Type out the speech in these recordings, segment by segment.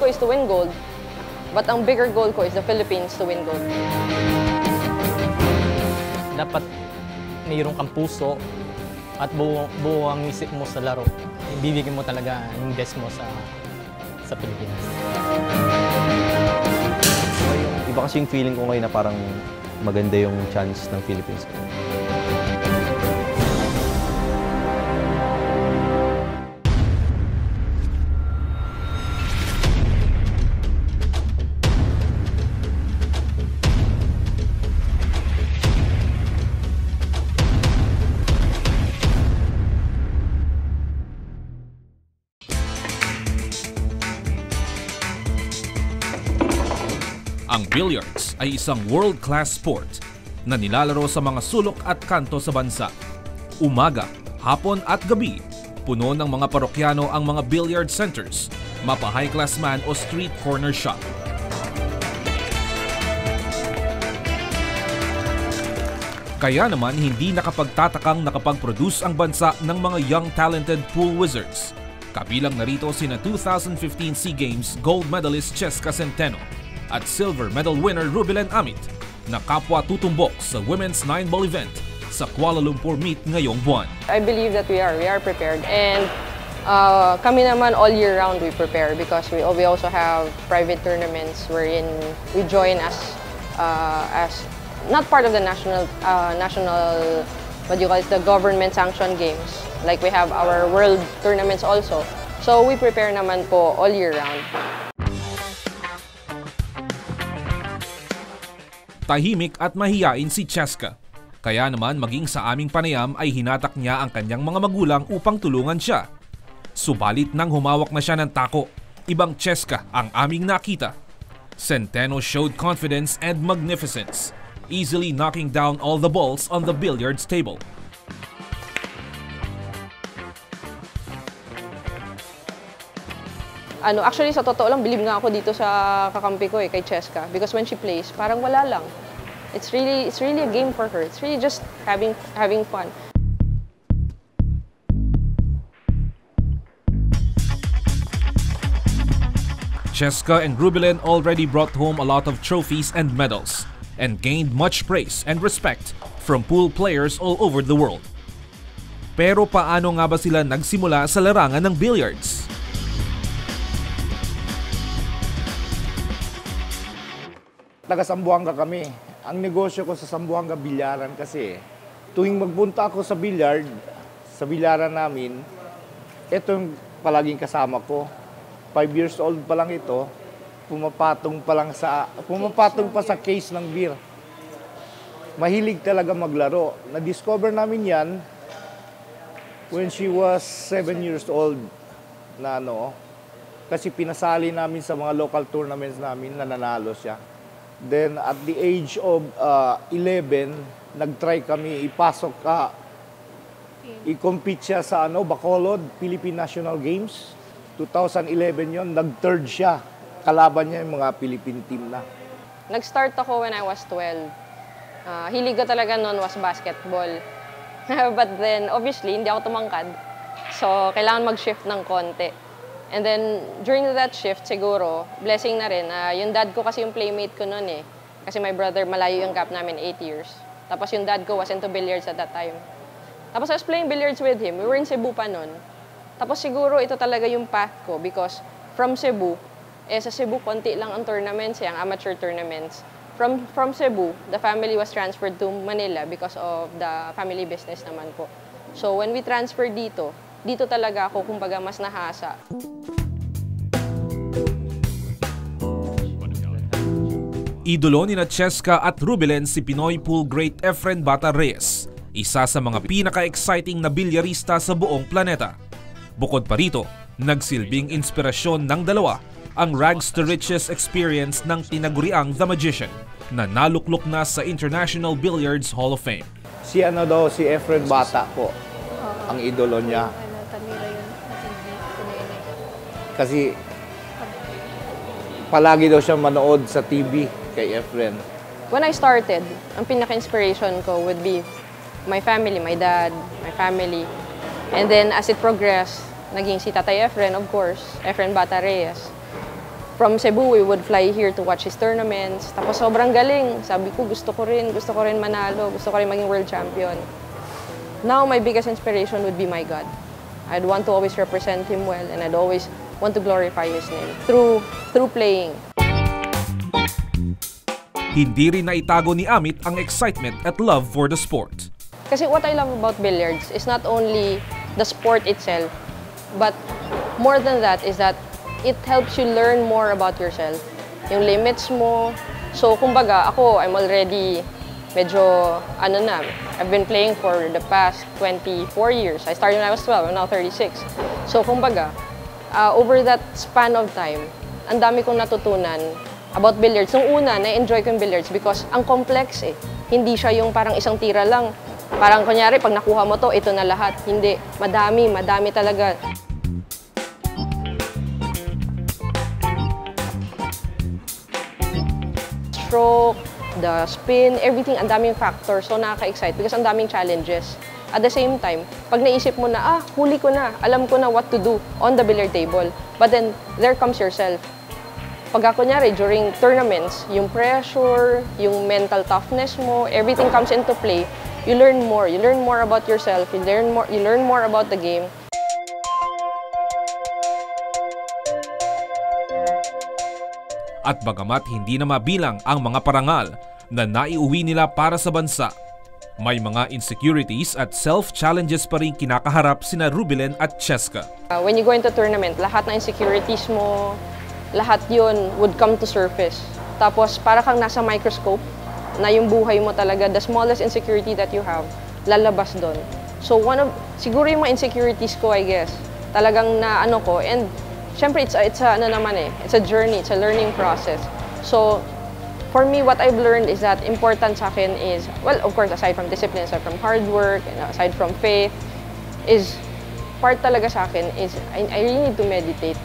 is to win gold, but ang bigger goal ko is the Philippines to win gold. Dapat mayroon kang puso at buo ang isip mo sa laro. Ibibigay mo talaga yung best mo sa Pilipinas. Iba kasi yung feeling ko ngayon na parang maganda yung chance ng Philippines. Ang billiards ay isang world-class sport na nilalaro sa mga sulok at kanto sa bansa. Umaga, hapon at gabi, puno ng mga parokyano ang mga billiard centers, mapa high-class man o street corner shop. Kaya naman hindi nakapagtatakang nakapag-produce ang bansa ng mga young talented pool wizards. Kabilang narito sina 2015 SEA Games gold medalist Cheska Sentro at silver medal winner Rubilen Amit na kapwa tutumbok sa women's 9-ball event sa Kuala Lumpur meet ngayong buwan. I believe that we are prepared, and kami naman all year round we prepare because we also have private tournaments wherein we join as not part of the national what do you call it, the government sanctioned games. Like we have our world tournaments also. So we prepare naman po all year round. Tahimik at mahiyain si Cheska. Kaya naman maging sa aming panayam ay hinatak niya ang kanyang mga magulang upang tulungan siya. Subalit nang humawak na siya ng tako, ibang Cheska ang aming nakita. Centeno showed confidence and magnificence, easily knocking down all the balls on the billiards table. Actually, sa totoo lang, believe nga ako dito sa kakampi ko kay Cheska. Because when she plays, parang wala lang. It's really a game for her. It's really just having fun. Cheska and Rubilen already brought home a lot of trophies and medals and gained much praise and respect from pool players all over the world. Pero paano nga ba sila nagsimula sa larangan ng billiards? Taga Sambuanga kami. Ang negosyo ko sa Sambuanga, bilyaran kasi. Tuwing magpunta ako sa bilyaran namin, ito yung palaging kasama ko. 5 years old pa lang ito, pumapatong pa sa case ng beer. Mahilig talaga maglaro. Na-discover namin yan when she was 7 years old na kasi pinasali namin sa mga local tournaments namin, nananalo siya. Then at the age of 11, nag-try kami i-compete siya sa Bacolod, Philippine National Games. 2011 yon, nag-third siya. Kalaban niya yung mga Philippine team na. Nag-start ako when I was 12. Hilig ko talaga noon was basketball. But then, obviously, hindi ako tumangkad. So, kailangan mag-shift ng konti. And then, during that shift, siguro, blessing na rin. Yung dad ko kasi yung playmate ko noon eh. Kasi my brother, malayo yung gap namin, 8 years. Tapos yung dad ko was into billiards at that time. Tapos I was playing billiards with him. We were in Cebu pa noon. Tapos siguro ito talaga yung path ko because from Cebu, sa Cebu, konti lang ang tournaments, yung amateur tournaments. From Cebu, the family was transferred to Manila because of the family business naman po. So when we transferred dito talaga ako kumbaga mas nahasa. Idolo ni Cheska at Rubilen si Pinoy pool great Efren Bata Reyes, isa sa mga pinaka-exciting na bilyarista sa buong planeta. Bukod pa rito, nagsilbing inspirasyon ng dalawa ang rags to riches experience ng tinaguriang The Magician na naluklok na sa International Billiards Hall of Fame. Si Efren Bata po, ang idolo niya. Kasi palagi daw siya manood sa TV kay Efren. When I started, ang pinaka-inspiration ko would be my family, my dad, my family. And then as it progressed, naging si Tatay Efren, of course, Efren Bata Reyes. From Cebu, we would fly here to watch his tournaments. Tapos sobrang galing. Sabi ko, gusto ko rin manalo, gusto ko rin maging world champion. Now, my biggest inspiration would be my God. I'd want to always represent him well, and I'd always want to glorify his name through playing. Hindi rin naitago ni Amit ang excitement at love for the sport. Kasi what I love about billiards is not only the sport itself, but more than that is that it helps you learn more about yourself. Yung limits mo. So, kumbaga, ako, I'm already medyo, I've been playing for the past 24 years. I started when I was 12, I'm now 36. So, kumbaga, over that span of time, ang dami kong natutunan about billiards. Nung una, na-enjoy ko yung billiards because ang complex eh. Hindi siya yung parang isang tira lang. Parang kunyari, pag nakuha mo to, ito na lahat. Hindi. Madami talaga. Stroke, the spin, everything, ang daming factors. So, nakaka-excite because ang daming challenges. At the same time, pag naisip mo na, huli ko na, alam ko na what to do on the billiard table. But then, there comes yourself. Pag kunyari, during tournaments, yung pressure, yung mental toughness mo, everything comes into play. You learn more. You learn more about yourself. You learn more about the game. At bagamat hindi na mabilang ang mga parangal na naiuwi nila para sa bansa, may mga insecurities at self-challenges pa rin kinakaharap sina Rubilen at Cheska. When you go into tournament, lahat ng insecurities mo, lahat yun would come to surface. Tapos para kang nasa microscope na yung buhay mo talaga, the smallest insecurity that you have, lalabas doon. So siguro yung mga insecurities ko, I guess, talagang na ko, and syempre, it's a journey, it's a learning process. So, for me, what I've learned is that important sa akin is, well, of course, aside from discipline, aside from hard work, and aside from faith, is part talaga sa akin is I really need to meditate.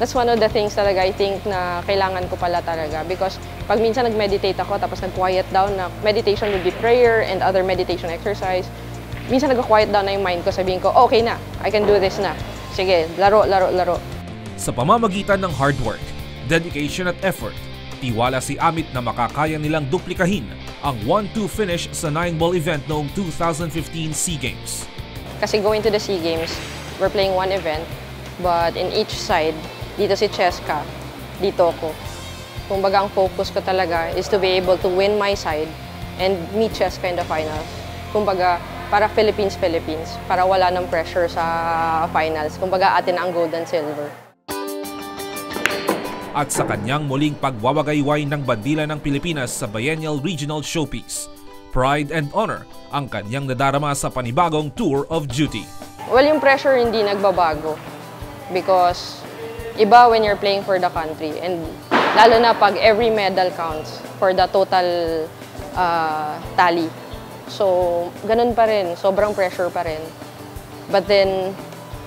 That's one of the things talaga I think na kailangan ko pala talaga because pag minsan nag-meditate ako tapos nag-quiet down na meditation would be prayer and other meditation exercise, minsan nag-quiet down na yung mind ko, sabihin ko, okay na, I can do this na. Sige, laro. Sa pamamagitan ng hard work, dedication at effort, tiwala si Amit na makakaya nilang duplikahin ang 1-2 finish sa 9-ball event noong 2015 SEA Games. Kasi going to the SEA Games, we're playing one event, but in each side, dito si Cheska, dito ako. Kumbaga ang focus ko talaga is to be able to win my side and meet Cheska in the finals. Kumbaga, para Philippines, para wala ng pressure sa finals. Kumbaga, atin ang gold and silver. At sa kanyang muling pagwawagayway ng bandila ng Pilipinas sa Biennial Regional Showpiece, pride and honor ang kanyang nadarama sa panibagong tour of duty. Well, yung pressure hindi nagbabago because iba when you're playing for the country and lalo na pag every medal counts for the total tally. So, ganun pa rin. Sobrang pressure pa rin. But then,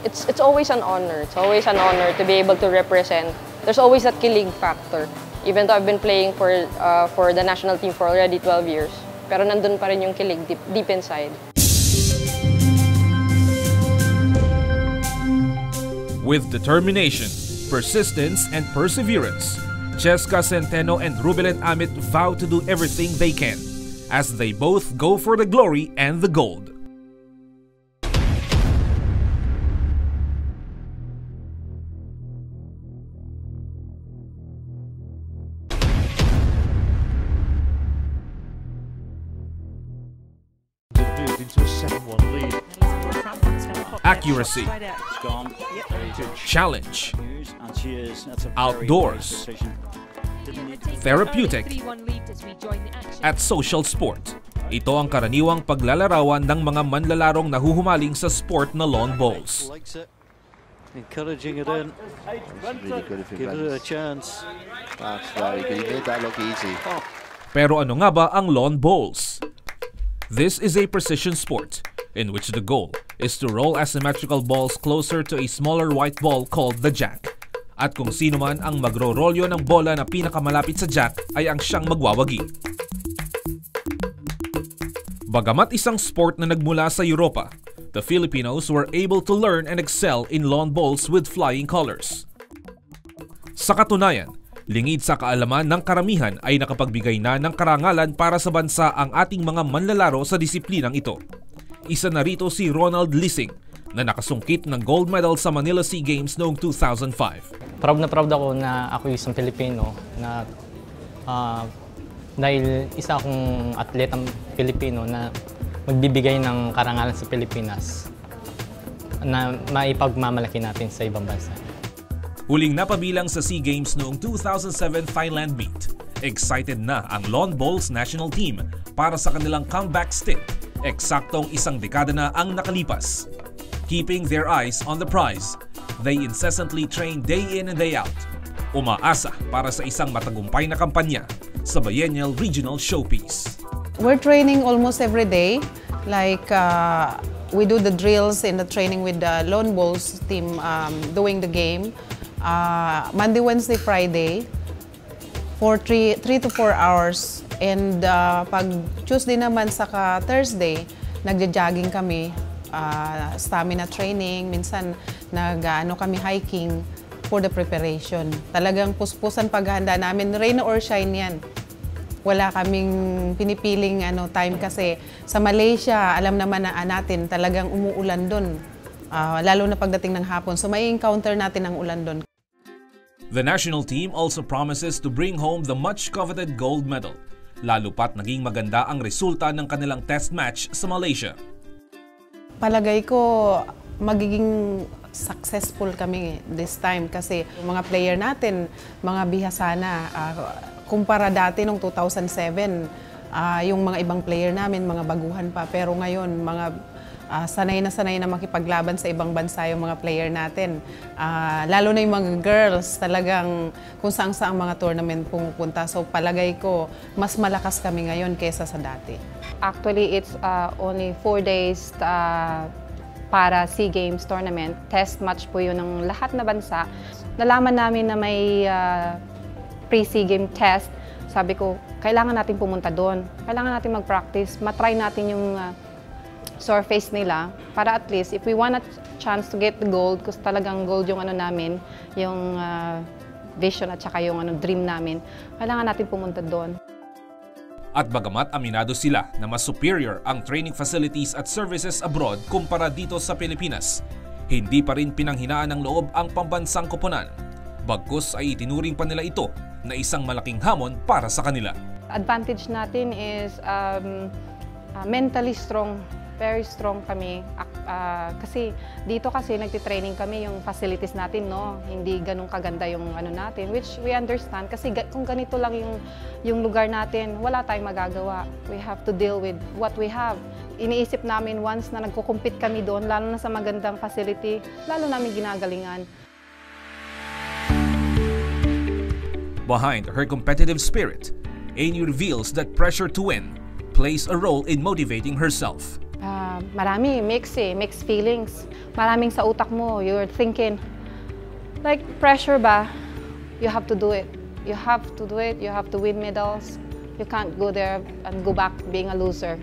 it's always an honor. It's always an honor to be able to represent. There's always that kilig factor. Even though I've been playing for the national team for already 12 years. Pero nandun pa rin yung kilig deep inside. With determination, persistence, and perseverance, Cheska Centeno and Rubilen Amit vow to do everything they can as they both go for the glory and the gold. Accuracy, challenge, outdoors, therapeutic, at social sport. Ito ang karaniwang paglalarawan ng mga manlalarong nahuhumaling sa sport na lawn bowls. Encouraging it in. Really good if you Give it a chance. That's very good. You made that look easy. Pero ano nga ba ang lawn bowls? This is a precision sport in which the goal is to roll asymmetrical balls closer to a smaller white ball called the jack. At kung sino man ang magro-rolyo ng bola na pinakamalapit sa jack ay ang siyang magwawagi. Bagamat isang sport na nagmula sa Europa, the Filipinos were able to learn and excel in lawn bowls with flying colors. Sa katunayan, lingid sa kaalaman ng karamihan ay nakapagbigay na ng karangalan para sa bansa ang ating mga manlalaro sa disiplinang ito. Isa na rito si Ronald Lissing na nakasungkit ng gold medal sa Manila Sea Games noong 2005. Proud na proud ako na ako isang Pilipino na dahil isa akong atletang Pilipino na magbibigay ng karangalan sa Pilipinas na maipagmamalaki natin sa ibang bansa. Huling napabilang sa SEA Games noong 2007 Thailand meet. Excited na ang Lawn Bowls national team para sa kanilang comeback stint. Eksaktong isang dekada na ang nakalipas. Keeping their eyes on the prize, they incessantly train day in and day out. Umaasa para sa isang matagumpay na kampanya sa Biennial Regional Showpiece. We're training almost every day. Like we do the drills in the training with the Lawn Bowls team doing the game. Monday, Wednesday, Friday for 3 to 4 hours. And pag Tuesday naman saka Thursday, nagja-jogging kami, stamina training, minsan kami hiking for the preparation. Talagang puspusan paghahanda namin, rain or shine yan. Wala kaming pinipiling time kasi sa Malaysia, alam naman natin talagang umuulan doon. Lalo na pagdating ng hapon. So may encounter natin ang ulan doon. The national team also promises to bring home the much-coveted gold medal. Lalo pat naging maganda ang resulta ng kanilang test match sa Malaysia. Palagay ko magiging successful kami this time kasi mga player natin, mga bihasa na. Kumpara dati nung 2007, yung mga ibang player namin, mga baguhan pa. Pero ngayon, mga sanay na makipaglaban sa ibang bansa yung mga player natin. Lalo na yung mga girls, talagang kung saan mga tournament pumupunta. So palagay ko, mas malakas kami ngayon kaysa sa dati. Actually, it's only 4 days para SEA Games tournament. Test match po yun ng lahat na bansa. Nalaman namin na may pre-SEA Game test. Sabi ko, kailangan natin pumunta doon. Kailangan natin mag-practice. Matry natin yung surface nila para at least if we want a chance to get the gold, kasi talagang gold yung namin, yung vision at saka yung dream namin, kailangan natin pumunta doon. At bagamat aminado sila na mas superior ang training facilities at services abroad kumpara dito sa Pilipinas, hindi pa rin pinanghinaan ng loob ang pambansang koponan. Bagkus ay itinuring pa nila ito na isang malaking hamon para sa kanila. Advantage natin is mentally strong. Very strong kami kasi dito kasi nagtitraining kami, yung facilities natin hindi ganun kaganda yung natin, which we understand kasi kung ganito lang yung lugar natin, wala tayong magagawa. We have to deal with what we have. Iniisip namin once na nagko-compete kami doon, lalo na sa magandang facility, lalo namin ginagalingan. Behind her competitive spirit, Amy reveals that pressure to win plays a role in motivating herself. Marami, mixed feelings. Maraming sa utak mo, you're thinking, like pressure ba? You have to do it. You have to do it, you have to win medals. You can't go there and go back being a loser.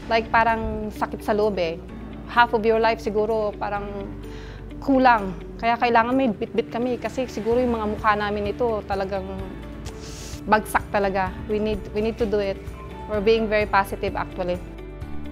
Like parang sakit sa loob eh. Half of your life siguro parang kulang. Kaya kailangan may bit-bit kami kasi siguro yung mga mukha namin ito talagang bagsak talaga. We need to do it. We're being very positive actually.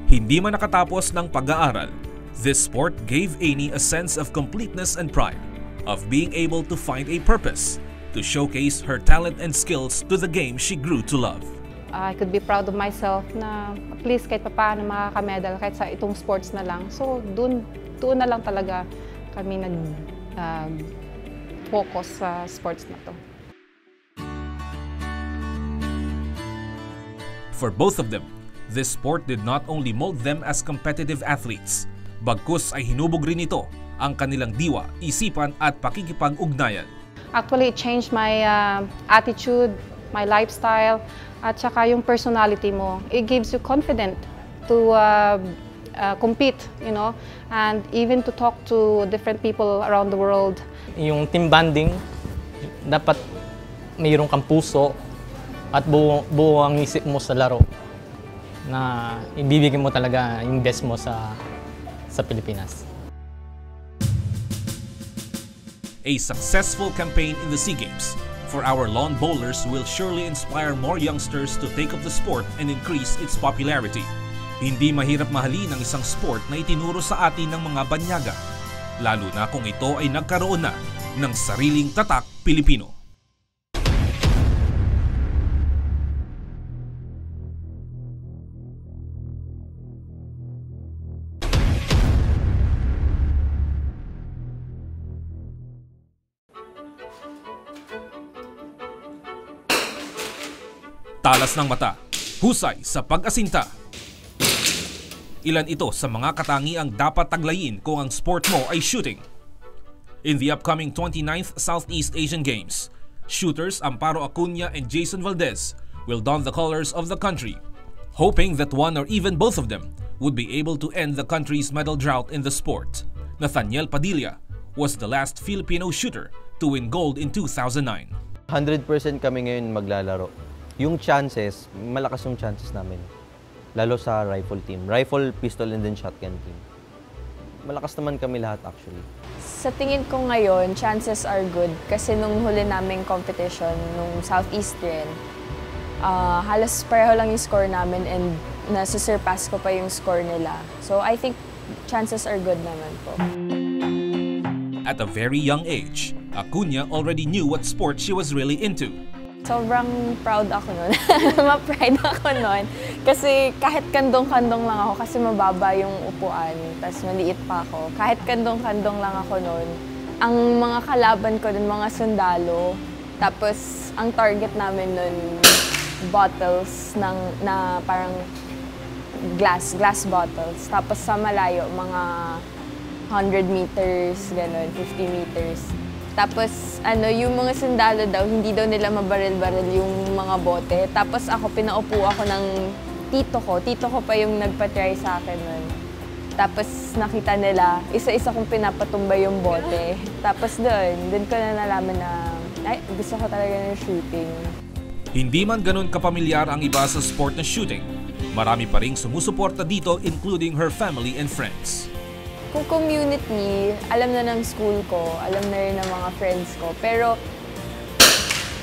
Hindi man nakatapos ng pag-aaral, this sport gave Amy a sense of completeness and pride, of being able to find a purpose, to showcase her talent and skills to the game she grew to love. I could be proud of myself na at least kahit paano makaka-medal kahit sa itong sports na lang. So doon na lang talaga kami nag-focus sa sports na to. For both of them, this sport did not only mold them as competitive athletes, bagkus ay hinubog rin ito ang kanilang diwa, isipan at pakikipag-ugnayan. Actually, it changed my attitude, my lifestyle, at saka yung personality mo. It gives you confidence to compete, and even to talk to different people around the world. Yung team bonding, dapat mayroon kang puso at buo ang isip mo sa laro na ibibigay mo talaga yung best mo sa Pilipinas. A successful campaign in the SEA Games for our lawn bowlers will surely inspire more youngsters to take up the sport and increase its popularity. Hindi mahirap mahalin ang isang sport na itinuro sa atin ng mga banyaga, lalo na kung ito ay nagkaroon na ng sariling tatak Pilipino. Talas ng mata, husay sa pag-asinta. Ilan ito sa mga katangiang dapat taglayin kung ang sport mo ay shooting. In the upcoming 29th Southeast Asian Games, shooters Amparo Acuña and Jason Valdez will don the colors of the country, hoping that one or even both of them would be able to end the country's medal drought in the sport. Nathaniel Padilla was the last Filipino shooter to win gold in 2009. 100% kami ngayon maglalaro. Yung chances, malakas yung chances namin. Lalo sa rifle team. Rifle, pistol, and then shotgun team. Malakas naman kami lahat actually. Sa tingin ko ngayon, chances are good. Kasi nung huli naming competition, nung Southeast rin, halos pareho lang yung score namin and nasusurpass ko pa yung score nila. So I think chances are good naman po. At a very young age, Acuña already knew what sport she was really into. Sobrang proud ako nun. Ma-pride ako nun. Kasi kahit kandong-kandong lang ako, kasi mababa yung upuan, tapos maliit pa ako. Kahit kandong-kandong lang ako nun, ang mga kalaban ko nun, mga sundalo. Tapos ang target namin nun, bottles na parang glass bottles. Tapos sa malayo, mga 100 meters, gano'n, 50 meters. Tapos, yung mga sundalo daw, hindi daw nila mabaril-baril yung mga bote. Tapos ako, pinaupo ako ng tito ko. Tito ko pa yung nagpa-try sa akin nun. Tapos nakita nila, isa-isa kong pinapatumba yung bote. Tapos doon ko na nalaman na, ay, gusto ko talaga ng shooting. Hindi man ganun kapamilyar ang iba sa sport na shooting, marami pa ring sumusuporta dito including her family and friends. Kung community, alam na ng school ko, alam na rin ng mga friends ko. Pero,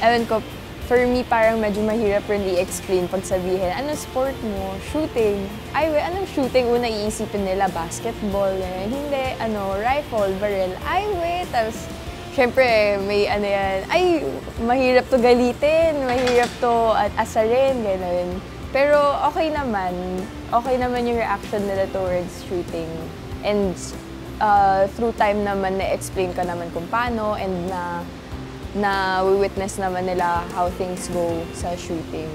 ewan ko, for me, parang medyo mahirap rin i-explain pag sabihin, anong sport mo? Shooting. Ay, anong shooting? Una iisipin nila, basketball. Hindi, rifle, baril. Ay, tapos, syempre, may yan. Ay, mahirap to galitin, mahirap to asarin, gano'n. Pero okay naman yung reaction nila towards shooting. And through time naman na-explain ka naman kung paano and na-witness naman nila how things go sa shooting.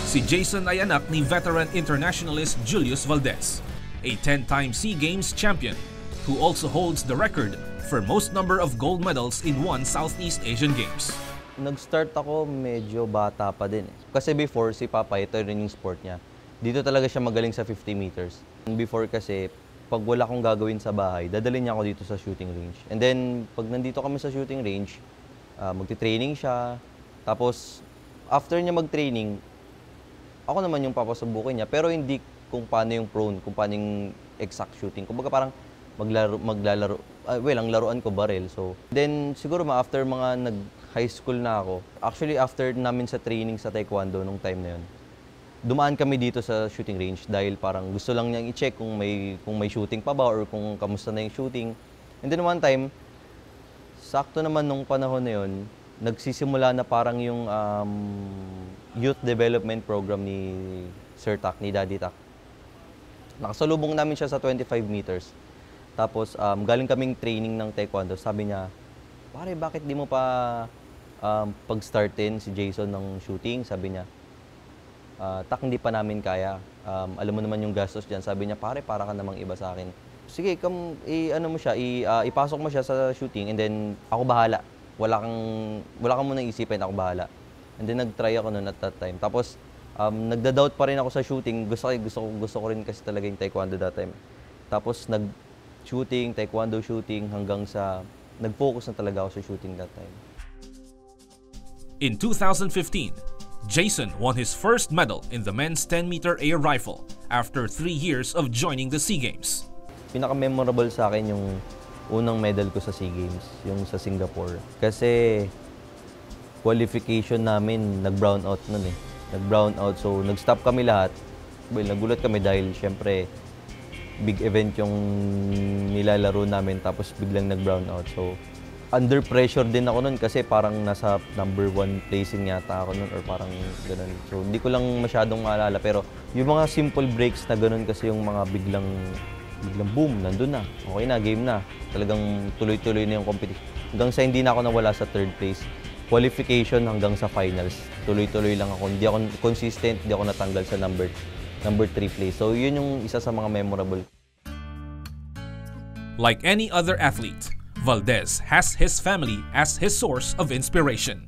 Si Jason ay anak ni veteran internationalist Julius Valdez, a 10-time SEA Games champion who also holds the record for most number of gold medals in one Southeast Asian Games. Nag-start ako medyo bata pa din. Kasi before, si Papa, ito rin yung sport niya. Dito talaga siya magaling sa 50 meters. Before kasi, pag wala akong gagawin sa bahay, dadalhin niya ako dito sa shooting range. And then, pag nandito kami sa shooting range, magti-training siya. Tapos, after niya mag-training, ako naman yung papasubukin niya. Pero hindi kung paano yung prone, kung paano yung exact shooting. Kumbaga parang maglalaro. Ang laruan ko baril. So, then, siguro after mga nag-high school na ako, actually after namin sa training sa taekwondo nung time na yun, dumaan kami dito sa shooting range dahil parang gusto lang niyang i-check kung may shooting pa ba or kung kamusta na yung shooting. And then one time, sakto naman nung panahon na yun, nagsisimula na parang yung youth development program ni Sir Tak, ni Daddy Tak. Nakasalubong namin siya sa 25 meters. Tapos galing kaming training ng taekwondo. Sabi niya, pare, bakit di mo pa pag-startin si Jason ng shooting? Sabi niya, Tak, hindi pa namin kaya. Alam mo naman yung gastos dyan. Sabi niya, pare, para ka namang iba sa akin. Sige, ipasok mo siya sa shooting and then ako bahala. Wala kang munang isipin, ako bahala. And then nag-try ako noon at that time. Tapos nagda-doubt pa rin ako sa shooting. Gusto ko rin kasi talaga yung taekwondo that time. Tapos nag-shooting, taekwondo shooting hanggang sa nag-focus na talaga ako sa shooting that time. In 2015, Jason won his first medal in the men's 10-meter air rifle after 3 years of joining the SEA Games. Pinaka-memorable sa akin yung unang medal ko sa SEA Games, yung sa Singapore. Kasi qualification namin, nag-brown out nun eh. Nag-brown out, so nag-stop kami lahat. Well, nagulat kami dahil syempre big event yung nilalaro namin tapos biglang nag-brown out. So under pressure din ako nun kasi parang nasa number 1 placing yata ako nun or parang ganun. So hindi ko lang masyadong maalala pero yung mga simple breaks na ganun kasi yung mga biglang boom, nandun na. Okay na, game na. Talagang tuloy-tuloy na yung competition. Hanggang sa hindi na ako nawala sa 3rd place. Qualification hanggang sa finals. Tuloy-tuloy lang ako. Hindi ako consistent, hindi ako natanggal sa number 3 place. So yun yung isa sa mga memorable. Like any other athlete, Valdez has his family as his source of inspiration.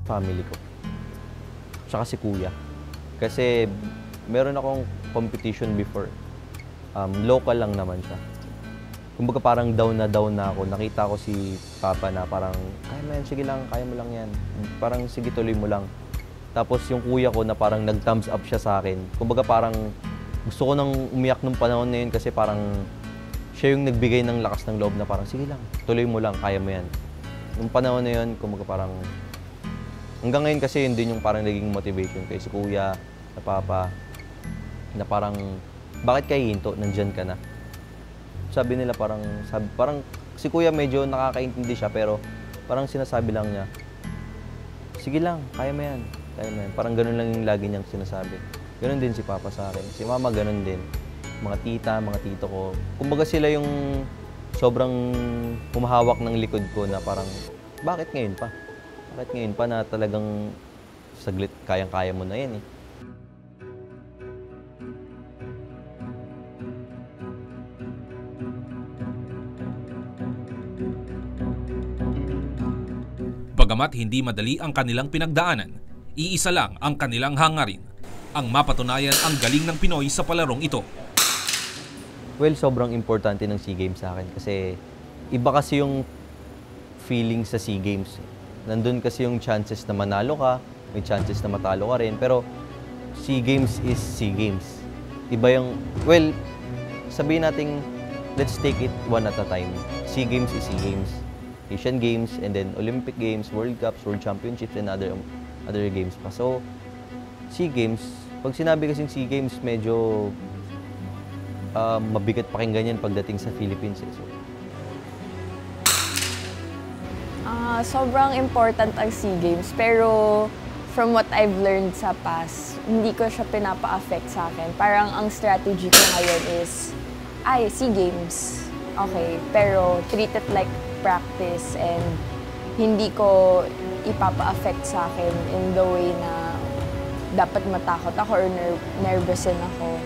Family ko. Tsaka si kuya. Kasi meron akong competition before. Local lang naman siya. Kumbaga parang down na ako. Nakita ko si Papa na parang, kaya mo yan, sige lang, kaya mo lang yan. Parang sige tuloy mo lang. Tapos yung kuya ko na parang nag-thumbs up siya sa akin. Kumbaga parang gusto ko nang umiyak nung panahon na yun kasi parang siya yung nagbigay ng lakas ng loob na parang sige lang, tuloy mo lang, kaya mo yan. Nung panahon na yun, kumbaga parang hanggang ngayon kasi yun din yung parang naging motivation kay si kuya, na Papa, na parang bakit kayo hinto? Nandyan ka na. Sabi nila parang si kuya medyo nakakaintindi siya pero parang sinasabi lang niya, sige lang, kaya mo yan. Kaya mo yan. Parang ganun lang yung lagi niyang sinasabi. Ganun din si Papa sa akin. Si Mama ganun din. Mga tita, mga tito ko. Kumbaga sila yung sobrang humahawak ng likod ko na parang, bakit ngayon pa? Bakit ngayon pa na talagang saglit kayang-kaya mo na yan eh. Bagamat hindi madali ang kanilang pinagdaanan, iisa lang ang kanilang hangarin, ang mapatunayan ang galing ng Pinoy sa palarong ito. Well, sobrang importante ng SEA Games sa akin kasi iba kasi yung feeling sa SEA Games. Nandun kasi yung chances na manalo ka, may chances na matalo ka rin, pero SEA Games is SEA Games. Iba yung, well, sabihin natin, let's take it one at a time. SEA Games is SEA Games. Asian Games, and then Olympic Games, World Cups, World Championships, and other games pa. So, SEA Games, pag sinabi kasing SEA Games, medyo mabigat pakinggan yan pagdating sa Philippines. Eh. So, sobrang important ang SEA Games, pero from what I've learned sa past, hindi ko siya pinapa-affect sa akin. Parang ang strategy ko ngayon is, SEA Games, okay, pero treat it like practice and hindi ko ipapa-affect sa akin in the way na dapat matakot ako or nervousin ako.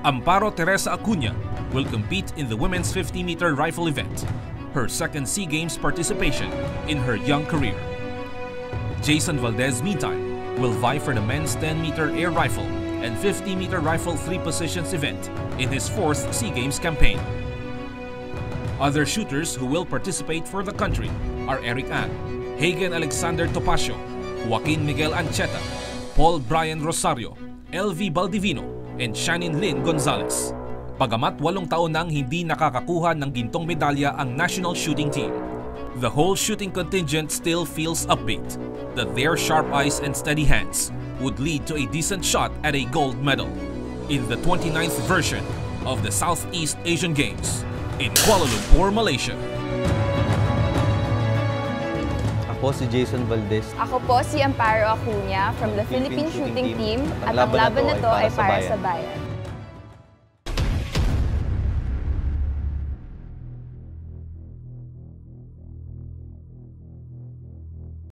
Amparo Teresa Acuña will compete in the women's 50-meter rifle event, her second SEA Games participation in her young career. Jason Valdez, meantime, will vie for the men's 10-meter air rifle and 50-meter rifle 3 positions event in his 4th SEA Games campaign. Other shooters who will participate for the country are Eric An, Hagen Alexander Topacio, Joaquin Miguel Ancheta, Paul Brian Rosario, LV Baldivino, and Shannon Lynn Gonzalez. Pagamat 8 taon nang hindi nakakakuha ng gintong medalya ang national shooting team, the whole shooting contingent still feels upbeat that their sharp eyes and steady hands would lead to a decent shot at a gold medal in the 29th version of the Southeast Asian Games in Kuala Lumpur, Malaysia. Ako si Jason Valdez. Ako po si Amparo Acuña from the Philippine Shooting Team at ang laban na to ay para sa bayan.